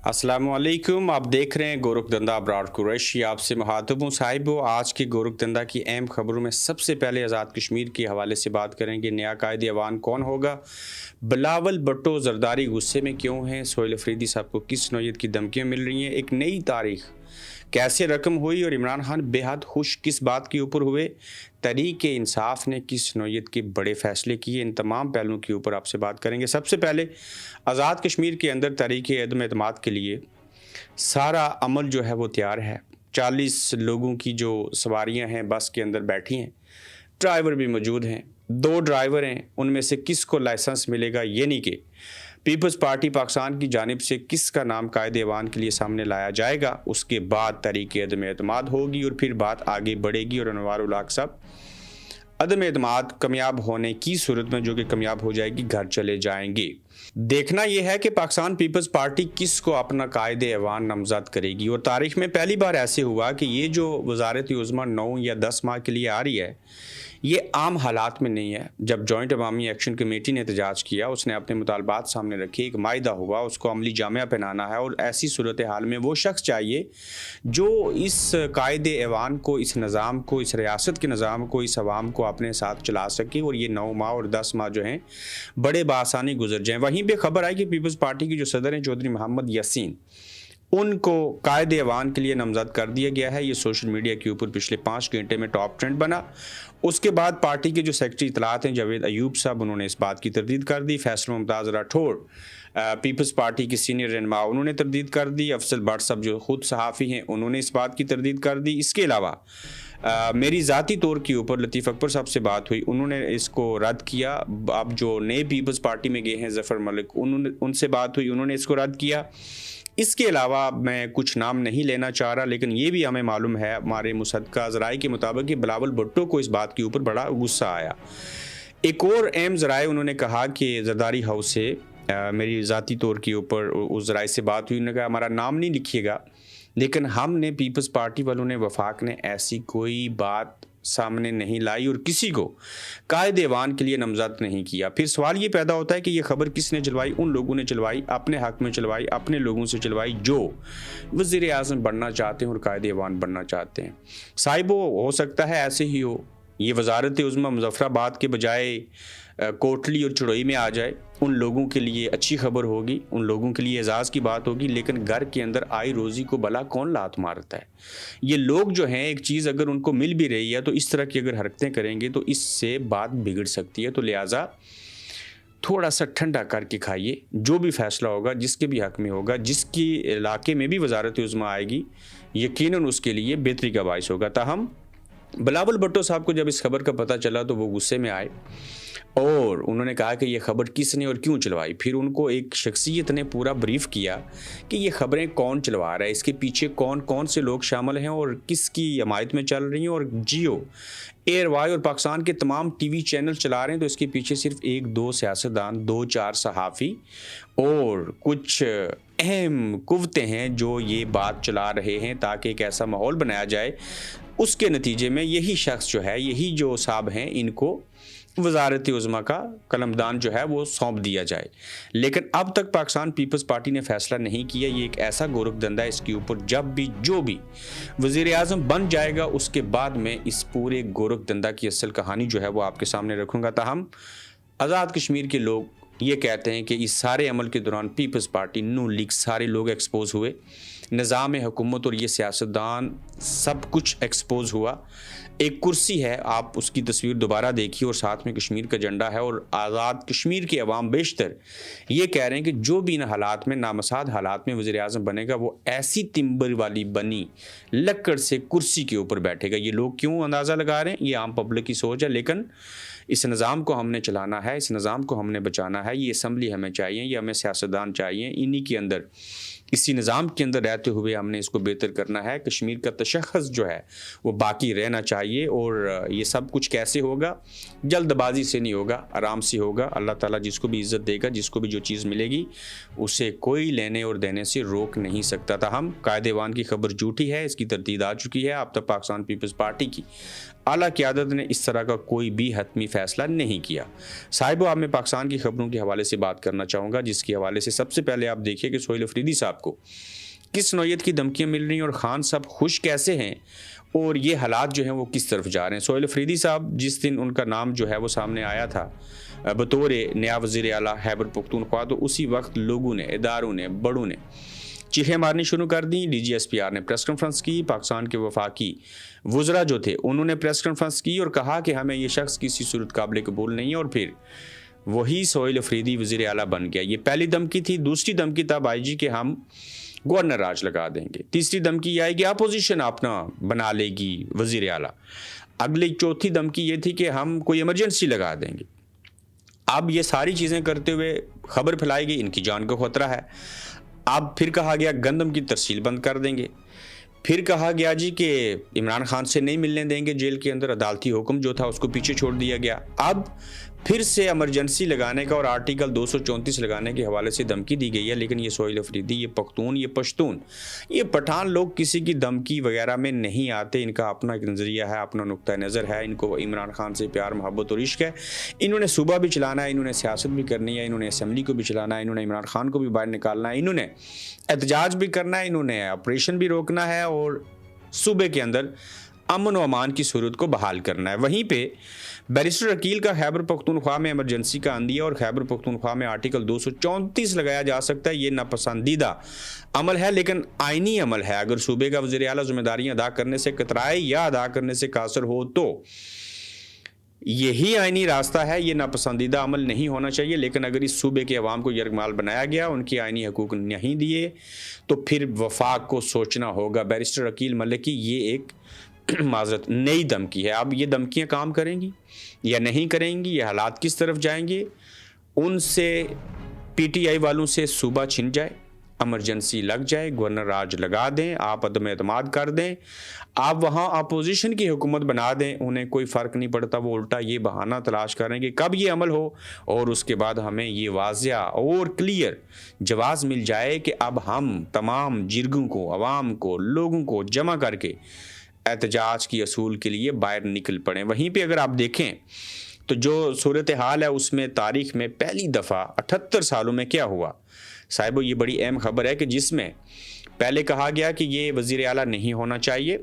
अस्सलाम वालेकुम। आप देख रहे हैं गोरख धंधा ब्रॉड कुरैशी। आपसे मुखातब हूँ साहिब। आज की गोरख धंधा की अहम खबरों में सबसे पहले आज़ाद कश्मीर के हवाले से बात करेंगे। नया कायद अवान कौन होगा, बिलावल भुट्टो जरदारी गुस्से में क्यों हैं, सोहेल अफरीदी साहब को किस नौयत की धमकियाँ मिल रही हैं, एक नई तारीख कैसे रकम हुई और इमरान खान बेहद खुश किस बात के ऊपर हुए, तहरीक-ए इंसाफ ने किस नौयत के बड़े फैसले किए, इन तमाम पहलुओं के ऊपर आपसे बात करेंगे। सबसे पहले आज़ाद कश्मीर के अंदर तहरीक अदम एतमाद के लिए सारा अमल जो है वो तैयार है। 40 लोगों की जो सवारियां हैं बस के अंदर बैठी हैं, ड्राइवर भी मौजूद हैं, 2 ड्राइवर हैं, उनमें से किस को लाइसेंस मिलेगा ये नहीं कि पीपल्स पार्टी पाकिस्तान की जानिब से किसका नाम कायदे अवान के लिए सामने लाया जाएगा। उसके बाद तहरीक अदम एतमाद होगी और फिर बात आगे बढ़ेगी और अनवार उल हक साहब अदम एतमाद कामयाब होने की सूरत में, जो कि कामयाब हो जाएगी, घर चले जाएंगे। देखना यह है कि पाकिस्तान पीपल्स पार्टी किस को अपना कायदे अवान नामजद करेगी। और तारीख में पहली बार ऐसे हुआ कि ये जो वजारत उज़्मा 9 या 10 माह के लिए आ रही है, ये आम हालात में नहीं है। जब जॉइंट अवामी एक्शन कमेटी ने एहतजाज किया, उसने अपने मुतालबात सामने रखे, एक मायदा हुआ, उसको अमली जामिया पहनाना है। और ऐसी सूरत हाल में वो शख्स चाहिए जो इस कायदे अवान को, इस निज़ाम को, इस रियासत के निज़ाम को, इस अवाम को अपने साथ चला सके और ये 9 माह और 10 माह जो हैं बड़े बासानी गुजर जाएँ। वहीं पर खबर आई कि पीपल्स पार्टी की जो सदर हैं चौधरी मोहम्मद यासीन, उनको कायदे अवान के लिए नामजद कर दिया गया है। ये सोशल मीडिया के ऊपर पिछले 5 घंटे में टॉप ट्रेंड बना। उसके बाद पार्टी के जो सेक्रेटरी इतलात हैं जावेद अयूब साहब, उन्होंने इस बात की तरदीद कर दी। फैसल मुमताज़ राठौड़ पीपल्स पार्टी के सीनियर रहनुमा, उन्होंने तरदीद कर दी। अफसल भट्ट साहब जो खुद सहाफ़ी हैं, उन्होंने इस बात की तरदीद कर दी। इसके अलावा मेरी ज़ाती तौर के ऊपर लतीफ़ अकबर साहब से बात हुई, उन्होंने इसको रद्द किया। अब जो नए पीपल्स पार्टी में गए हैं ज़फ़र मलिक, उनसे बात हुई, उन्होंने इसको रद्द किया। इसके अलावा मैं कुछ नाम नहीं लेना चाह रहा, लेकिन ये भी हमें मालूम है हमारे मुसद्दक़ा ज़राए के मुताबिक कि बिलावल भुट्टो को इस बात के ऊपर बड़ा गुस्सा आया। एक और अहम ज़राए उन्होंने कहा कि जरदारी हाउस से मेरी ज़ाती तौर के ऊपर उस ज़राए से बात हुई, उन्होंने कहा हमारा नाम नहीं लिखिएगा, लेकिन हमने पीपल्स पार्टी वालों ने, वफाक ने ऐसी कोई बात सामने नहीं लाई और किसी को कायदे अवान के लिए नामजद नहीं किया। फिर सवाल ये पैदा होता है कि ये खबर किसने चलवाई? उन लोगों ने चलवाई, अपने हक में चलवाई, अपने लोगों से चलवाई जो वज़ीर आज़म बनना चाहते हैं और कायदे अवान बनना चाहते हैं। साहिबो, हो सकता है ऐसे ही हो, ये वजारत उज़्मा मुज़फ़्फ़राबाद के बजाय कोटली और चड़ोई में आ जाए। उन लोगों के लिए अच्छी खबर होगी, उन लोगों के लिए एजाज़ की बात होगी, लेकिन घर के अंदर आई रोज़ी को भला कौन लात मारता है? ये लोग जो हैं, एक चीज़ अगर उनको मिल भी रही है तो इस तरह की अगर हरकतें करेंगे तो इससे बात बिगड़ सकती है। तो लिहाजा थोड़ा सा ठंडा करके खाइए। जो भी फैसला होगा, जिसके भी हक़ में होगा, जिसकी इलाके में भी वजारत उज़्मा आएगी, यकीनन उसके लिए बेहतरी का बाइस होगा। ताहम बिलावल भुट्टो साहब को जब इस खबर का पता चला तो वो गुस्से में आए और उन्होंने कहा कि ये खबर किसने और क्यों चलवाई। फिर उनको एक शख्सियत ने पूरा ब्रीफ किया कि ये खबरें कौन चलवा रहा है, इसके पीछे कौन कौन से लोग शामिल हैं और किसकी हमायत में चल रही हैं। और जियो, एयरवाई और पाकिस्तान के तमाम टीवी चैनल चला रहे हैं, तो इसके पीछे सिर्फ 1-2 सियासतदान, 2-4 सहाफ़ी और कुछ अहम कुव्वतें हैं जो ये बात चला रहे हैं ताकि एक ऐसा माहौल बनाया जाए। उसके नतीजे में यही शख्स जो है, यही जो साहब हैं, इनको वजारत उज़्मा का कलमदान जो है वो सौंप दिया जाए। लेकिन अब तक पाकिस्तान पीपल्स पार्टी ने फैसला नहीं किया। ये एक ऐसा गोरख धंधा है, इसके ऊपर जब भी जो भी वज़ीर आज़म बन जाएगा उसके बाद में इस पूरे गोरख धंधा की असल कहानी जो है वो आपके सामने रखूँगा। ताहम आज़ाद कश्मीर के लोग ये कहते हैं कि इस सारे अमल के दौरान पीपल्स पार्टी, नून लीग, सारे लोग एक्सपोज हुए, निज़ाम हुकूमत और ये सियासतदान सब कुछ एक्सपोज हुआ। एक कुर्सी है, आप उसकी तस्वीर दोबारा देखिए और साथ में कश्मीर का झंडा है। और आज़ाद कश्मीर के अवाम बेशतर ये कह रहे हैं कि जो भी इन हालात में, नामसाद हालात में वज़ीर आज़म बनेगा, वो ऐसी तिम्बर वाली बनी लक्कड़ से कुर्सी के ऊपर बैठेगा। ये लोग क्यों अंदाज़ा लगा रहे हैं? ये आम पब्लिक की सोच है, लेकिन इस निज़ाम को हमने चलाना है, इस निज़ाम को हमने बचाना है। ये असम्बली हमें चाहिए, ये हमें सियासतदान चाहिए, इन्हीं के अंदर, इसी निज़ाम के अंदर रहते हुए हमने इसको बेहतर करना है। कश्मीर का तशख़्ख़ुस जो है वो बाकी रहना चाहिए। और ये सब कुछ कैसे होगा? जल्दबाजी से नहीं होगा, आराम से होगा। अल्लाह ताला जिसको भी इज़्ज़त देगा, जिसको भी जो चीज़ मिलेगी, उसे कोई लेने और देने से रोक नहीं सकता था। हम कायदे अवान की खबर झूठी है, इसकी तरदीद आ चुकी है। अब तक पाकिस्तान पीपल्स पार्टी की आला क़यादत ने इस तरह का कोई भी हतमी फ़ैसला नहीं किया। साहिबो, अब मैं पाकिस्तान की ख़बरों के हवाले से बात करना चाहूँगा, जिसके हवाले से सबसे पहले आप देखिए कि सोहेल अफरीदी साहब को किस नौइयत की धमकियाँ मिल रही हैं और ख़ान साहब खुश कैसे हैं और ये हालात जो हैं वो किस तरफ जा रहे हैं। सोहेल अफरीदी साहब, जिस दिन उनका नाम जो है वो सामने आया था बतौर नया वज़ीर आला खैबर पख्तूनख्वा, तो उसी वक्त लोगों ने, इदारों ने, बड़ों ने चीखें मारनी शुरू कर दी। DGSPR ने प्रेस कॉन्फ्रेंस की, पाकिस्तान के वफाकी वज़रा जो थे उन्होंने प्रेस कॉन्फ्रेंस की और कहा कि हमें ये शख्स किसी सूरत काबिल कबूल नहीं है, और फिर वही सोहेल अफरीदी वज़ीर आला बन गया। ये पहली धमकी थी। दूसरी धमकी तब आई जी कि हम गवर्नर राज लगा देंगे। तीसरी धमकी ये आएगी अपोजिशन अपना बना लेगी वज़ीर आला। अगली चौथी धमकी ये थी कि हम कोई इमरजेंसी लगा देंगे। अब ये सारी चीज़ें करते हुए खबर फैलाई गई इनकी जान का खतरा है। अब फिर कहा गया गंदम की तरसील बंद कर देंगे। फिर कहा गया जी कि इमरान खान से नहीं मिलने देंगे जेल के अंदर। अदालती हुक्म जो था उसको पीछे छोड़ दिया गया। अब फिर से इमरजेंसी लगाने का और आर्टिकल 234 लगाने के हवाले से धमकी दी गई है। लेकिन ये सोहेल अफरीदी, ये पख्तून, ये पश्तून, ये पठान लोग किसी की धमकी वगैरह में नहीं आते। इनका अपना एक नज़रिया है, अपना नुक्ता नज़र है। इनको इमरान खान से प्यार, मोहब्बत और इश्क है। इन्होंने सूबा भी चलाना है, इन्होंने सियासत भी करनी है, इन्होंने असम्बली को भी चलाना है, इन्होंने इमरान खान को भी बाहर निकालना है, इन्होंने एहतजाज भी करना है, इन्होंने ऑपरेशन भी रोकना है और सूबे के अंदर अमन व अमान की सूरत को बहाल करना है। वहीं पे बैरिस्टर अकील का खैबर पख्तूनख्वा में इमरजेंसी का आंदिया और खैबर पख्तूनख्वा में आर्टिकल 234 लगाया जा सकता है। ये नापसंदीदा अमल है, लेकिन आइनी अमल है। अगर सूबे का वज़ीर आला जिम्मेदारियाँ अदा करने से कतराए या अदा करने से कासर हो तो यही आइनी रास्ता है। ये नापसंदीदा अमल नहीं होना चाहिए। लेकिन अगर इस सूबे के अवाम को यरगमाल बनाया गया, उनकी आइनी हकूक़ नहीं दिए, तो फिर वफाक को सोचना होगा। बैरिस्टर अकील मलिक की ये एक माजरत नई धमकी है। अब ये धमकियाँ काम करेंगी या नहीं करेंगी, ये हालात किस तरफ जाएंगे। उनसे PTI वालों से सूबा छिन जाए, इमरजेंसी लग जाए, गवर्नर राज लगा दें, आप अदम एतमाद कर दें, आप वहाँ अपोजिशन की हुकूमत बना दें, उन्हें कोई फ़र्क नहीं पड़ता। वो उल्टा ये बहाना तलाश करें कि कब ये अमल हो और उसके बाद हमें ये वाज़िया और क्लियर जवाज़ मिल जाए कि अब हम तमाम जिरगों को, अवाम को, लोगों को जमा करके एहतजाज की असूल के लिए बाहर निकल पड़ें। वहीं पे अगर आप देखें तो जो सूरत हाल है उसमें तारीख़ में पहली दफ़ा 78 सालों में क्या हुआ साहिबो, ये बड़ी अहम खबर है कि जिसमें पहले कहा गया कि ये वज़ीर आला नहीं होना चाहिए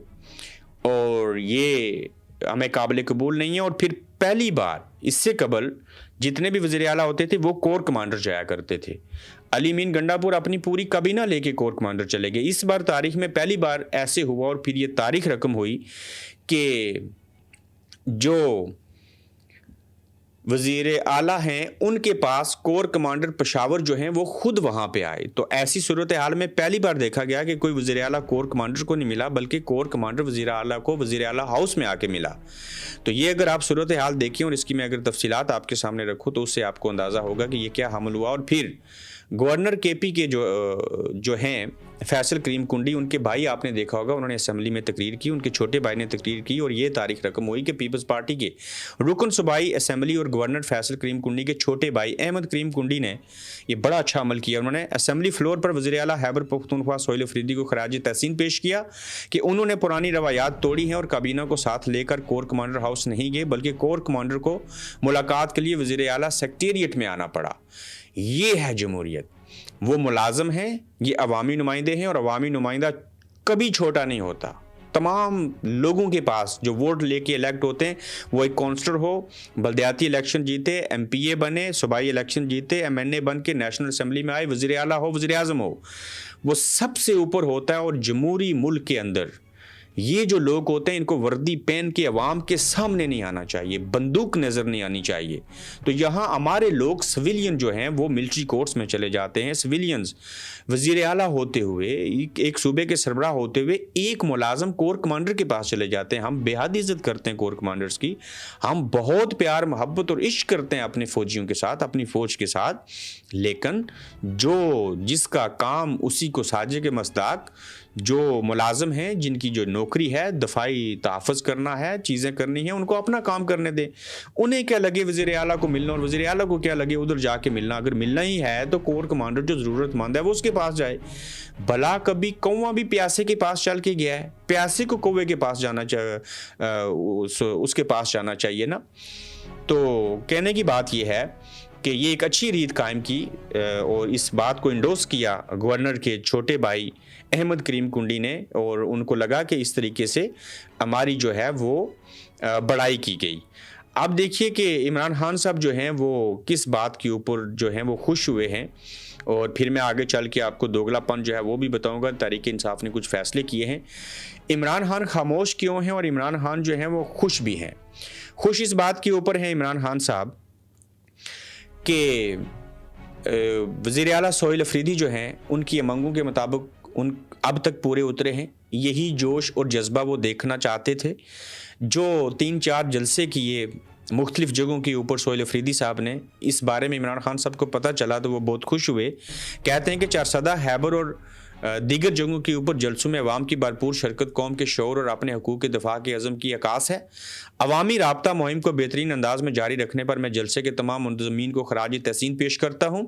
और ये हमें काबिल कबूल नहीं है, और फिर पहली बार इससे कबल जितने भी वज़ीर आला होते थे वो कोर कमांडर जाया करते थे। अली मीन गंडापुर अपनी पूरी काबीना लेके कोर कमांडर चले गए। इस बार तारीख में पहली बार ऐसे हुआ और फिर ये तारीख रकम हुई कि जो वज़ीर आला हैं उनके पास कोर कमांडर पेशावर जो हैं वो खुद वहाँ पे आए। तो ऐसी सूरत हाल में पहली बार देखा गया कि कोई वज़ीर आला कोर कमांडर को नहीं मिला, बल्कि कोर कमांडर वज़ीर आला को वज़ीर आला हाउस में आके मिला। तो ये अगर आप सूरत हाल देखें और इसकी मैं अगर तफसीलात आपके सामने रखूँ तो उससे आपको अंदाज़ा होगा कि ये क्या हमल हुआ। और फिर गवर्नर KP के जो हैं फैसल करीम कुंडी, उनके भाई आपने देखा होगा, उन्होंने असेंबली में तकरीर की, उनके छोटे भाई ने तकरीर की और ये तारीख रकम हुई कि पीपल्स पार्टी के रुकन सूबाई असेंबली और गवर्नर फैसल करीम कुंडी के छोटे भाई अहमद करीम कुंडी ने ये बड़ा अच्छा अमल किया। उन्होंने असेंबली फ्लोर पर वज़ीर आला खैबर पख्तूनख्वा सोहेल अफरीदी को खराज तहसीन पेश किया कि उन्होंने पुरानी रवायात तोड़ी हैं और काबीना को साथ लेकर कोर कमांडर हाउस नहीं गए, बल्कि कोर कमांडर को मुलाकात के लिए वज़ीर आला सेक्रेटेरिएट में आना पड़ा। ये है जमहूरियत। वो मुलाजम हैं, ये अवामी नुमाइंदे हैं और अवामी नुमाइंदा कभी छोटा नहीं होता। तमाम लोगों के पास जो वोट लेके इलेक्ट होते हैं, वो एक काउंसलर हो, बल्दियाती इलेक्शन जीते, MPA बने, सूबाई इलेक्शन जीते, MNA बन के नेशनल असम्बली में आए, वज़ीर आला हो, वज़ीर आज़म हो, वो सबसे ऊपर होता है। और जमहूरी मुल्क के अंदर ये जो लोग होते हैं इनको वर्दी पहन के अवाम के सामने नहीं आना चाहिए, बंदूक नज़र नहीं आनी चाहिए। तो यहाँ हमारे लोग सिविलियन जो हैं वो मिलिट्री कोर्ट्स में चले जाते हैं। सिविलियंस वज़ीर आला होते हुए, एक सूबे के सरबराह होते हुए एक मुलाजम कोर कमांडर के पास चले जाते हैं। हम बेहद इज़्ज़त करते हैं कोर कमांडर्स की, हम बहुत प्यार, मोहब्बत और इश्क करते हैं अपने फ़ौजियों के साथ, अपनी फ़ौज के साथ। लेकिन जो जिसका काम उसी को साजे के मस्ताक, جو ملازم ہیں جن کی جو نوکری ہے دفاعی تحفظ کرنا ہے، چیزیں کرنی ہیں، ان کو اپنا کام کرنے دیں. انہیں کیا لگے وزیر اعلیٰ کو ملنا، اور وزیر اعلیٰ کو کیا لگے ادھر جا کے ملنا. اگر ملنا ہی ہے تو کور کمانڈر جو ضرورت مند ہے وہ اس کے پاس جائے. بھلا کبھی کوا بھی پیاسے کے پاس چل کے گیا ہے؟ پیاسے کو کوے کے پاس جانا اس کے پاس جانا چاہیے نا. تو کہنے کی بات یہ ہے کہ یہ ایک اچھی ریت قائم کی اور اس بات کو انڈوس کیا گورنر کے چھوٹے بھائی احمد کریم کنڈی نے، اور ان کو لگا کہ اس طریقے سے ہماری جو ہے وہ بڑائی کی گئی. اب دیکھیے کہ عمران خان صاحب جو ہیں وہ کس بات کے اوپر جو ہیں وہ خوش ہوئے ہیں، اور پھر میں آگے چل کے آپ کو دوگلا پن جو ہے وہ بھی بتاؤں گا. تحریک انصاف نے کچھ فیصلے کیے ہیں. عمران خان خاموش کیوں ہیں اور عمران خان جو ہیں وہ خوش بھی ہیں؟ خوش اس بات کے اوپر ہیں عمران خان صاحب کہ وزیر اعلیٰ سہیل افریدی جو ہیں ان کی امنگوں کے مطابق ان اب تک پورے اترے ہیں. یہی جوش اور جذبہ وہ دیکھنا چاہتے تھے جو 3-4 جلسے کیے مختلف جگہوں کے اوپر سہیل افریدی صاحب نے. اس بارے میں عمران خان صاحب کو پتہ چلا تو وہ بہت خوش ہوئے. کہتے ہیں کہ چارسدہ، خیبر اور دیگر جگہوں کے اوپر جلسوں میں عوام کی بھرپور شرکت قوم کے شعور اور اپنے حقوق کے دفاع کے عزم کی عکاس ہے. عوامی رابطہ مہم کو بہترین انداز میں جاری رکھنے پر میں جلسے کے تمام منتظمین کو خراج تحسین پیش کرتا ہوں.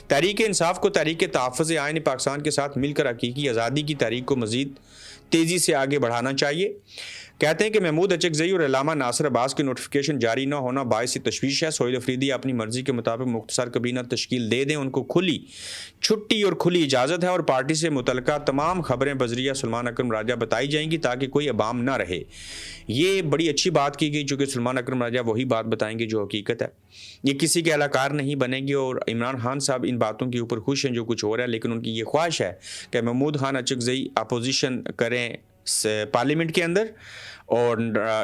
تحریک انصاف کو تحریک تحفظ آئین پاکستان کے ساتھ مل کر حقیقی آزادی کی تحریک کو مزید تیزی سے آگے بڑھانا چاہیے. کہتے ہیں کہ محمود اچکزئی اور علامہ ناصر عباس کے نوٹیفیکیشن جاری نہ ہونا باعث تشویش ہے. سہیل افریدی اپنی مرضی کے مطابق مختصر کابینہ تشکیل دے دیں. ان کو کھلی چھٹی اور کھلی اجازت ہے اور پارٹی سے متعلقہ تمام خبریں بذریعہ سلمان اکرم راجہ بتائی جائیں گی تاکہ کوئی ابہام نہ رہے. یہ بڑی اچھی بات کی گئی چونکہ سلمان اکرم راجہ وہی بات بتائیں گے جو حقیقت ہے. یہ کسی کے اہلکار نہیں بنے گی. اور عمران خان صاحب ان باتوں کے اوپر خوش ہیں جو کچھ ہو رہا ہے، لیکن ان کی یہ خواہش ہے کہ محمود خان اچکزئی اپوزیشن کریں پارلیمنٹ کے اندر، اور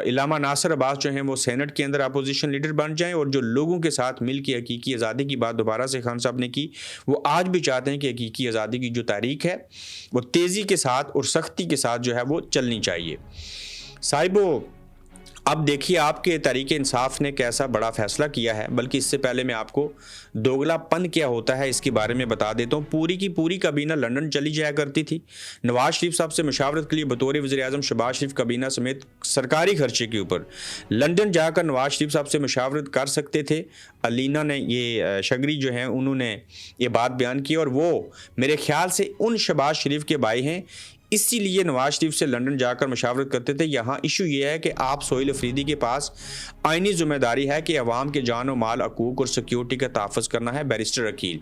علامہ ناصر عباس جو ہیں وہ سینٹ کے اندر اپوزیشن لیڈر بن جائیں. اور جو لوگوں کے ساتھ مل کے حقیقی آزادی کی بات دوبارہ سے خان صاحب نے کی، وہ آج بھی چاہتے ہیں کہ حقیقی آزادی کی جو تاریخ ہے وہ تیزی کے ساتھ اور سختی کے ساتھ جو ہے وہ چلنی چاہیے. صاحبو، اب دیکھیے آپ کے تحریک انصاف نے کیسا بڑا فیصلہ کیا ہے. بلکہ اس سے پہلے میں آپ کو دوگلا پن کیا ہوتا ہے اس کے بارے میں بتا دیتا ہوں. پوری کی پوری کابینہ لندن چلی جایا کرتی تھی. نواز شریف صاحب سے مشاورت کے لیے بطور وزیر اعظم شہباز شریف کابینہ سمیت سرکاری خرچے کے اوپر لندن جا کر نواز شریف صاحب سے مشاورت کر سکتے تھے. علینا نے یہ شگری جو ہیں انہوں نے یہ بات بیان کی، اور وہ میرے خیال سے ان شہباز شریف کے بھائی ہیں، اسی لیے نواز شریف سے لندن جا کر مشاورت کرتے تھے. یہاں ایشو یہ ہے کہ آپ سہیل افریدی کے پاس آئینی ذمہ داری ہے کہ عوام کے جان و مال، حقوق اور سیکیورٹی کا تحفظ کرنا ہے. بیرسٹر عقیل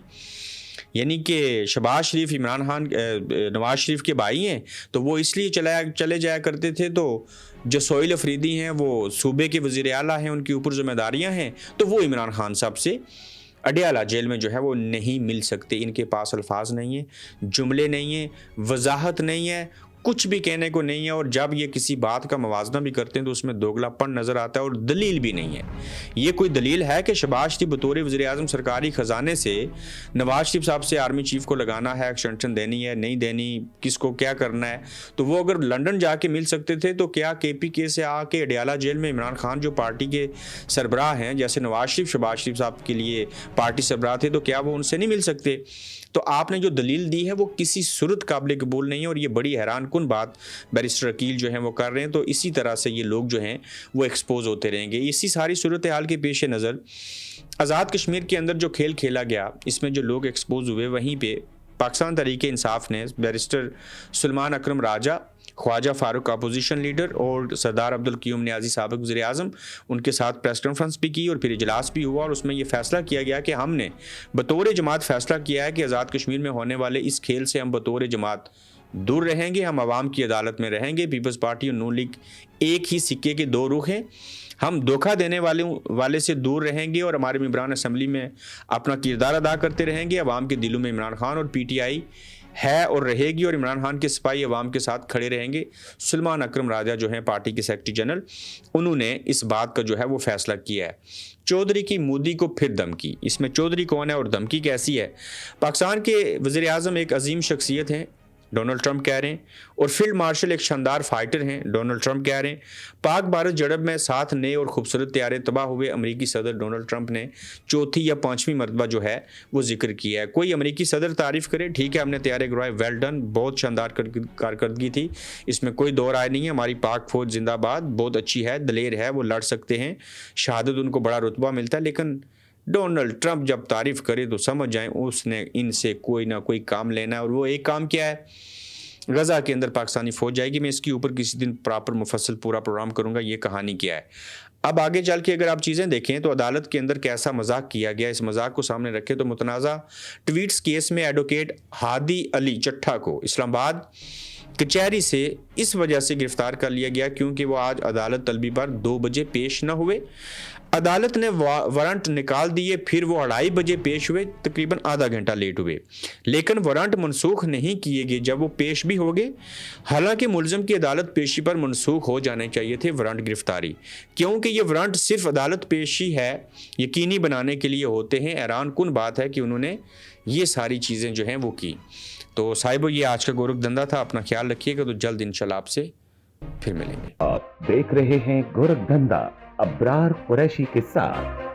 یعنی کہ شہباز شریف عمران خان نواز شریف کے بھائی ہیں تو وہ اس لیے چلے جایا کرتے تھے. تو جو سہیل افریدی ہیں وہ صوبے کے وزیر اعلیٰ ہیں، ان کے اوپر ذمہ داریاں ہیں، تو وہ عمران خان صاحب سے اڈیالہ جیل میں جو ہے وہ نہیں مل سکتے. ان کے پاس الفاظ نہیں ہیں، جملے نہیں ہیں، وضاحت نہیں ہے، کچھ بھی کہنے کو نہیں ہے. اور جب یہ کسی بات کا موازنہ بھی کرتے ہیں تو اس میں دوگلا پن نظر آتا ہے اور دلیل بھی نہیں ہے. یہ کوئی دلیل ہے کہ شہباز شریف بطور وزیر اعظم سرکاری خزانے سے نواز شریف صاحب سے آرمی چیف کو لگانا ہے، ایکسٹینشن دینی ہے نہیں دینی، کس کو کیا کرنا ہے، تو وہ اگر لندن جا کے مل سکتے تھے تو کیا کے پی کے سے آ کے اڈیالہ جیل میں عمران خان جو پارٹی کے سربراہ ہیں، جیسے نواز شریف شہباز شریف صاحب کے لیے پارٹی سربراہ تھے، تو کیا وہ ان سے نہیں مل سکتے؟ تو آپ نے جو دلیل دی ہے وہ کسی صورت قابل قبول نہیں ہے. اور یہ بڑی حیران کن بات بیرسٹر عقیل جو ہیں وہ کر رہے ہیں. تو اسی طرح سے یہ لوگ جو ہیں وہ ایکسپوز ہوتے رہیں گے. اسی ساری صورتحال کے پیش نظر آزاد کشمیر کے اندر جو کھیل کھیلا گیا، اس میں جو لوگ ایکسپوز ہوئے، وہیں پہ پاکستان تحریک انصاف نے بیرسٹر سلمان اکرم راجہ، خواجہ فاروق اپوزیشن لیڈر، اور سردار عبدالقیوم نیازی سابق وزیر اعظم، ان کے ساتھ پریس کانفرنس بھی کی اور پھر اجلاس بھی ہوا. اور اس میں یہ فیصلہ کیا گیا کہ ہم نے بطور جماعت فیصلہ کیا ہے کہ آزاد کشمیر میں ہونے والے اس کھیل سے ہم بطور جماعت دور رہیں گے. ہم عوام کی عدالت میں رہیں گے. پیپلز پارٹی اور نون لیگ ایک ہی سکے کے دو رخ ہیں. ہم دھوکہ دینے والے سے دور رہیں گے اور ہمارے ممبران اسمبلی میں اپنا کردار ادا کرتے رہیں گے. عوام کے دلوں میں عمران خان اور پی ٹی آئی ہے اور رہے گی، اور عمران خان کے سپاہی عوام کے ساتھ کھڑے رہیں گے. سلمان اکرم راجہ جو ہیں پارٹی کے سیکرٹری جنرل، انہوں نے اس بات کا جو ہے وہ فیصلہ کیا ہے. چودھری کی مودی کو پھر دھمکی. اس میں چودھری کون ہے اور دھمکی کیسی ہے؟ پاکستان کے وزیر اعظم ایک عظیم شخصیت ہیں، डोनाल्ड ट्रंप कह रहे हैं, और फील्ड मार्शल एक शानदार फाइटर हैं, डोनाल्ड ट्रंप कह रहे हैं। पाक भारत झड़प में 7 नए और खूबसूरत तैयारे तबाह हुए, अमेरिकी सदर डोनाल्ड ट्रंप ने चौथी या 5वीं मरतबा जो है वो जिक्र किया है। कोई अमेरिकी सदर तारीफ करे, ठीक है, हमने तैयारे गिरवाए, वेल डन, बहुत शानदार कारकर्दगी थी, इसमें कोई दो राय नहीं है। हमारी पाक फौज जिंदाबाद, बहुत अच्छी है, दलेर है, वो लड़ सकते हैं, शहादत उनको बड़ा रुतबा मिलता है। लेकिन डोनाल्ड ट्रंप जब तारीफ करे तो समझ जाएं उसने इनसे कोई ना कोई काम लेना है, और वो एक काम क्या है, गजा के अंदर पाकिस्तानी फौज जाएगी। मैं इसके ऊपर किसी दिन प्रॉपर मुफस्सल पूरा प्रोग्राम करूंगा, ये कहानी क्या है। अब आगे चल के अगर आप चीज़ें देखें तो अदालत के अंदर कैसा मजाक किया गया, इस मजाक को सामने रखें तो मुतनाज़ा ट्वीट्स केस में एडवोकेट हादी अली चट्ठा को इस्लामाबाद कचहरी से इस वजह से गिरफ्तार कर लिया गया क्योंकि वो आज अदालत तलबी पर 2 बजे पेश न हुए। अदालत ने वारंट निकाल दिए, फिर वो 2:30 बजे पेश हुए, तकरीबन आधा घंटा लेट हुए, लेकिन वारंट मनसूख नहीं किए गए जब वो पेश भी हो गए। हालांकि मुलजम की अदालत पेशी पर मनसूख हो जाने चाहिए थे वारंट गिरफ्तारी, क्योंकि ये वारंट सिर्फ अदालत पेशी है यकीनी बनाने के लिए होते हैं। हैरान कुन बात है कि उन्होंने ये सारी चीज़ें जो हैं वो की। तो साहिबो, ये आज का गोरख धंधा था, अपना ख्याल रखिएगा, तो जल्द इंशाल्लाह आपसे फिर मिलेंगे। आप देख रहे हैं गोरख धंधा अब्रार कुरैशी के साथ।